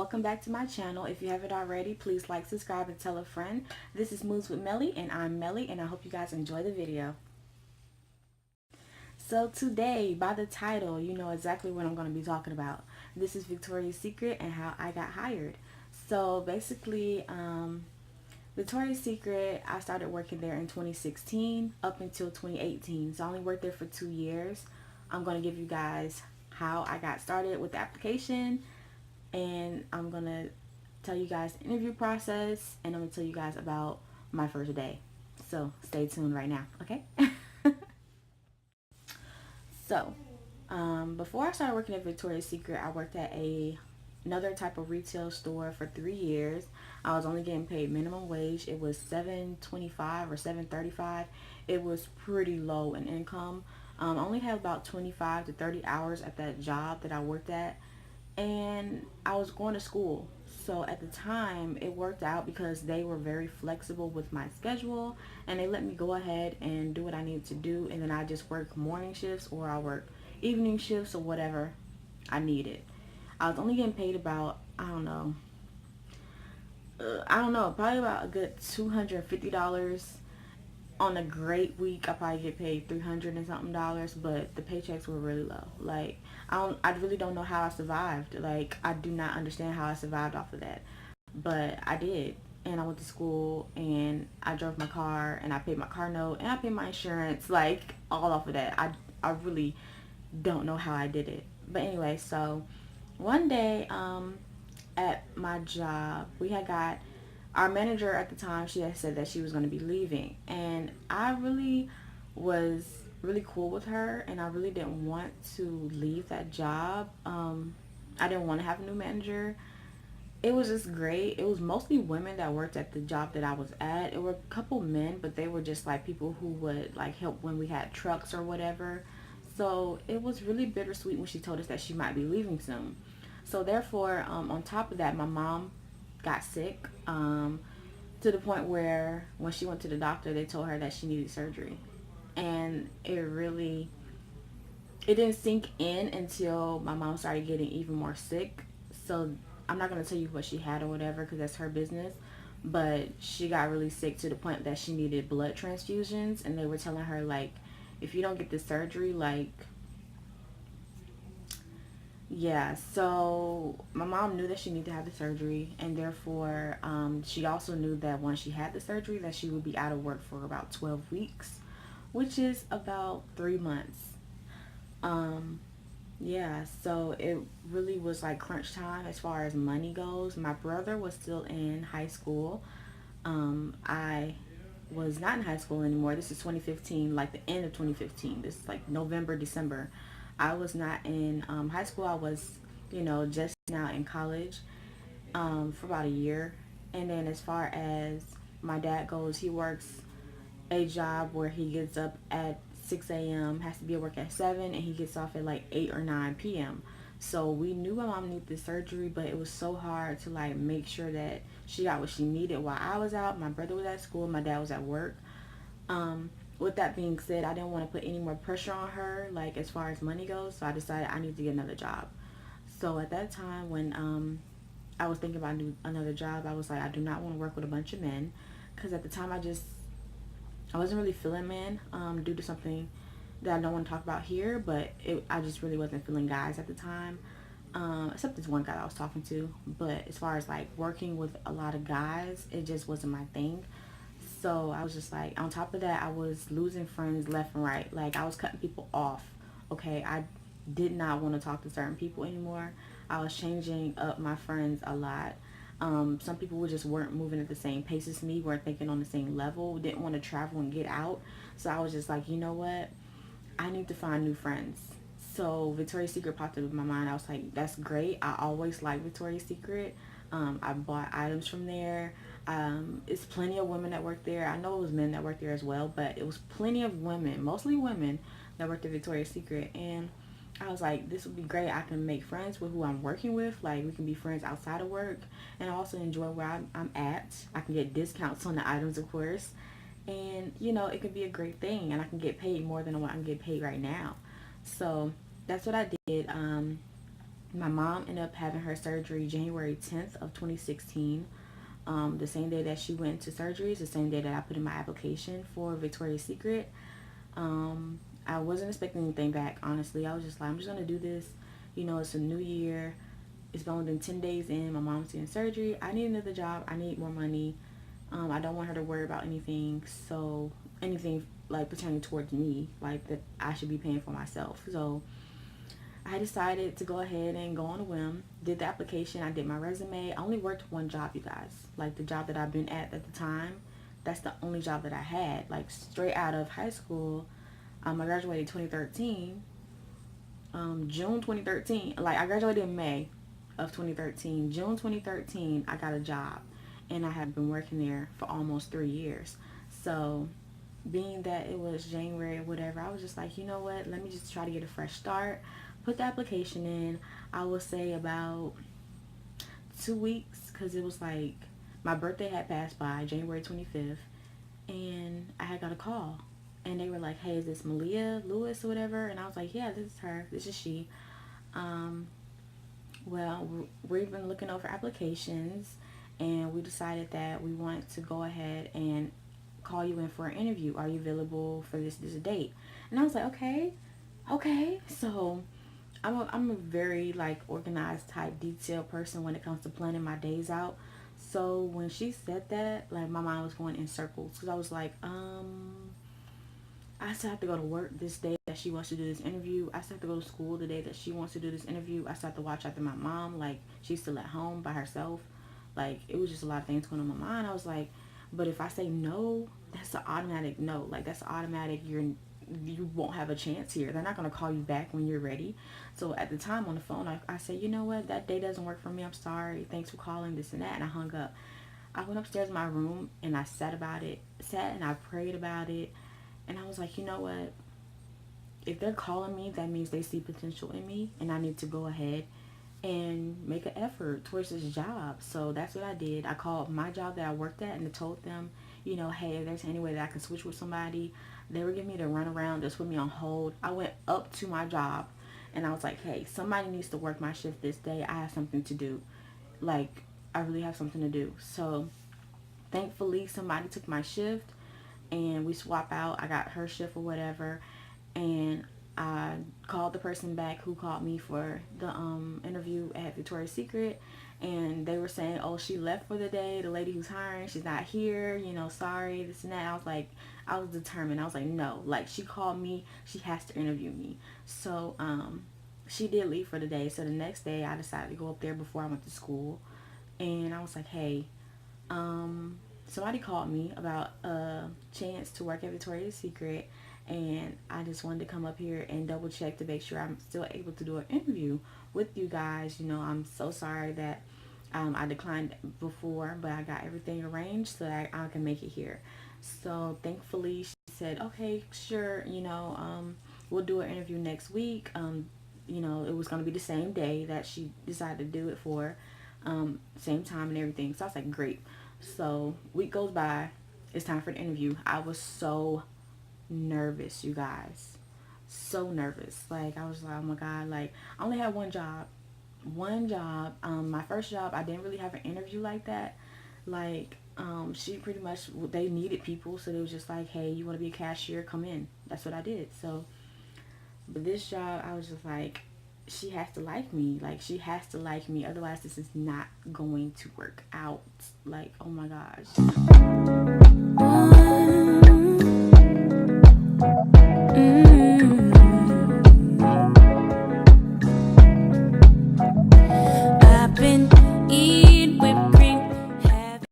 welcome back to my channel. If you haven't already, please like, subscribe, and tell a friend. This is Moves with Meli, and I'm Meli, and I hope you guys enjoy the video. So today, by the title, you know exactly what I'm going to be talking about. This is Victoria's Secret and how I got hired. So basically, Victoria's Secret, I started working there in 2016 up until 2018. So I only worked there for 2 years. I'm going to give you guys how I got started with the application, and I'm going to tell you guys the interview process, and I'm going to tell you guys about my first day. So stay tuned right now, okay? So, before I started working at Victoria's Secret, I worked at another type of retail store for 3 years. I was only getting paid minimum wage. It was $7.25 or $7.35. It was pretty low in income. I only had about 25 to 30 hours at that job that I worked at, and I was going to school. So at the time, it worked out because they were very flexible with my schedule, and they let me go ahead and do what I needed to do, and then I just work morning shifts or I work evening shifts or whatever I needed. I was only getting paid about, probably about a good $250. On a great week, I probably get paid $300 and something dollars, but the paychecks were really low. Like, I really don't know how I survived. Like, I do not understand how I survived off of that, but I did. And I went to school, and I drove my car, and I paid my car note, and I paid my insurance, like, all off of that. I really don't know how I did it. But anyway, so one day, at my job, we had got our manager at the time. She had said that she was going to be leaving, and I really was really cool with her, and I really didn't want to leave that job. I didn't want to have a new manager. It was just great. It was mostly women that worked at the job that I was at. It were a couple men, but they were just like people who would like help when we had trucks or whatever. So it was really bittersweet when she told us that she might be leaving soon. So therefore, on top of that, my mom got sick, to the point where when she went to the doctor, they told her that she needed surgery. And it didn't sink in until my mom started getting even more sick. So I'm not going to tell you what she had or whatever, because that's her business. But she got really sick to the point that she needed blood transfusions, and they were telling her, like, if you don't get this surgery, like, yeah. So my mom knew that she needed to have the surgery, and therefore, she also knew that once she had the surgery, that she would be out of work for about 12 weeks, which is about 3 months. Um, yeah, so it really was like crunch time as far as money goes. My brother was still in high school. I was not in high school anymore. This is 2015, like the end of 2015. This is like November, December. I was not in high school. I was, just now in college, for about a year. And then as far as my dad goes, he works a job where he gets up at 6 a.m., has to be at work at 7, and he gets off at like 8 or 9 p.m. So we knew my mom needed the surgery, but it was so hard to like make sure that she got what she needed while I was out. My brother was at school, my dad was at work. With that being said, I didn't want to put any more pressure on her, like as far as money goes, so I decided I need to get another job. So at that time, when I was thinking about another job, I was like, I do not want to work with a bunch of men, because at the time I wasn't really feeling men, due to something that I don't want to talk about here, but I just really wasn't feeling guys at the time, except this one guy I was talking to. But as far as like working with a lot of guys, it just wasn't my thing. So I was just like, on top of that, I was losing friends left and right. Like, I was cutting people off. Okay, I did not want to talk to certain people anymore. I was changing up my friends a lot. Some people just weren't moving at the same pace as me, weren't thinking on the same level, didn't want to travel and get out. So I was just like, you know what? I need to find new friends. So Victoria's Secret popped up in my mind. I was like, that's great. I always liked Victoria's Secret. I bought items from there. It's plenty of women that work there. I know it was men that worked there as well, but it was plenty of women, mostly women, that worked at Victoria's Secret. And I was like, this would be great. I can make friends with who I'm working with. Like, we can be friends outside of work. And I also enjoy where I'm at. I can get discounts on the items, of course. And, it could be a great thing. And I can get paid more than what I'm getting paid right now. So that's what I did. My mom ended up having her surgery January 10th of 2016. The same day that she went into surgery is the same day that I put in my application for Victoria's Secret. I wasn't expecting anything back, honestly. I was just like, I'm just going to do this. You know, it's a new year. It's only been 10 days in. My mom's getting surgery. I need another job. I need more money. I don't want her to worry about anything. So, anything like pertaining towards me, like that I should be paying for myself. So, I decided to go ahead and go on a whim. Did the application. I did my resume. I only worked one job, you guys. Like the job that I've been at the time. That's the only job that I had. Like straight out of high school. I graduated 2013. June 2013. Like I graduated in May of 2013. June 2013, I got a job. And I have been working there for almost 3 years. So being that it was January or whatever, I was just like, you know what? Let me just try to get a fresh start. Put the application in, I would say about 2 weeks, because it was like my birthday had passed by, January 25th, and I had got a call. And they were like, hey, is this Malia Lewis or whatever? And I was like, yeah, this is her. This is she. Well, we've been looking over applications, and we decided that we wanted to go ahead and call you in for an interview. Are you available for this date? And I was like, okay. So I'm a very like organized type detailed person when it comes to planning my days out. So when she said that, like my mind was going in circles, because I was like, I still have to go to work this day that she wants to do this interview. I still have to go to school the day that she wants to do this interview. I still have to watch after my mom. Like she's still at home by herself. Like it was just a lot of things going on in my mind. I was like, but if I say no, that's an automatic no. Like that's automatic. You won't have a chance here. They're not going to call you back when you're ready. So at the time on the phone, I said, you know what? That day doesn't work for me. I'm sorry. Thanks for calling, this and that. And I hung up. I went upstairs in my room and I sat and I prayed about it. And I was like, you know what? If they're calling me, that means they see potential in me. And I need to go ahead and make an effort towards this job. So that's what I did. I called my job that I worked at and I told them, you know, hey, if there's any way that I can switch with somebody. They were giving me the run around, just put me on hold. I went up to my job and I was like, hey, somebody needs to work my shift this day. I have something to do. Like, I really have something to do. So thankfully somebody took my shift and we swap out. I got her shift or whatever. And I called the person back who called me for the interview at Victoria's Secret, and they were saying, oh, she left for the day, the lady who's hiring, she's not here, you know, sorry, this and that. I was determined. I was like, no, like she called me, she has to interview me. So she did leave for the day. So the next day I decided to go up there before I went to school, and I was like, hey, somebody called me about a chance to work at Victoria's Secret, and I just wanted to come up here and double check to make sure I'm still able to do an interview with you guys. You know, I'm so sorry that I declined before, but I got everything arranged so that I can make it here. So thankfully she said, okay, sure, you know, we'll do an interview next week. You know, it was going to be the same day that she decided to do it for, same time and everything. So I was like, great. So week goes by, it's time for the interview. I was so nervous, you guys, so nervous. Like I was like, oh my god, like I only had one job. My first job, I didn't really have an interview like that. Like she pretty much, they needed people, so they was just like, hey, you want to be a cashier, come in. That's what I did. So but this job, I was just like, she has to like me. Like she has to like me, otherwise this is not going to work out. Like, oh my gosh.